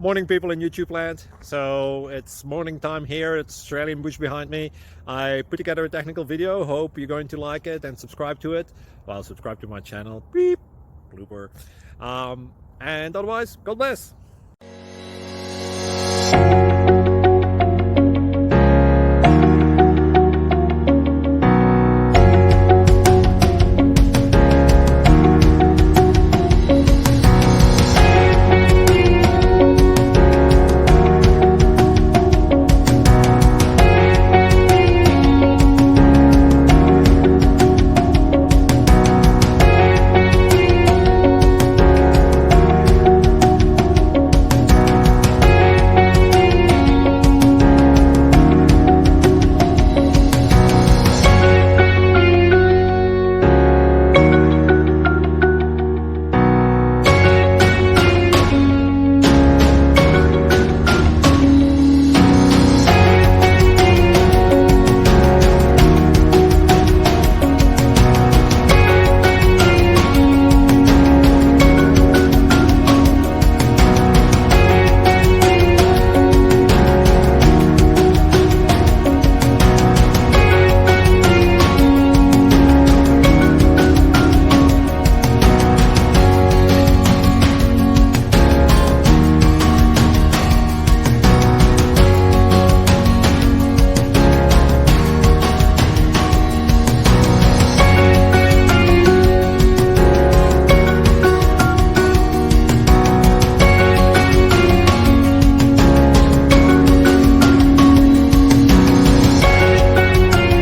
Morning, people in YouTube land. So it's morning time here. It's Australian bush behind me. I put together a technical video. Hope you're going to like it and subscribe to it. Well, subscribe to my channel. Beep. Blooper. And otherwise, God bless.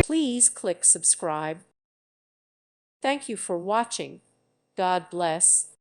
Please click subscribe. Thank you for watching. God bless.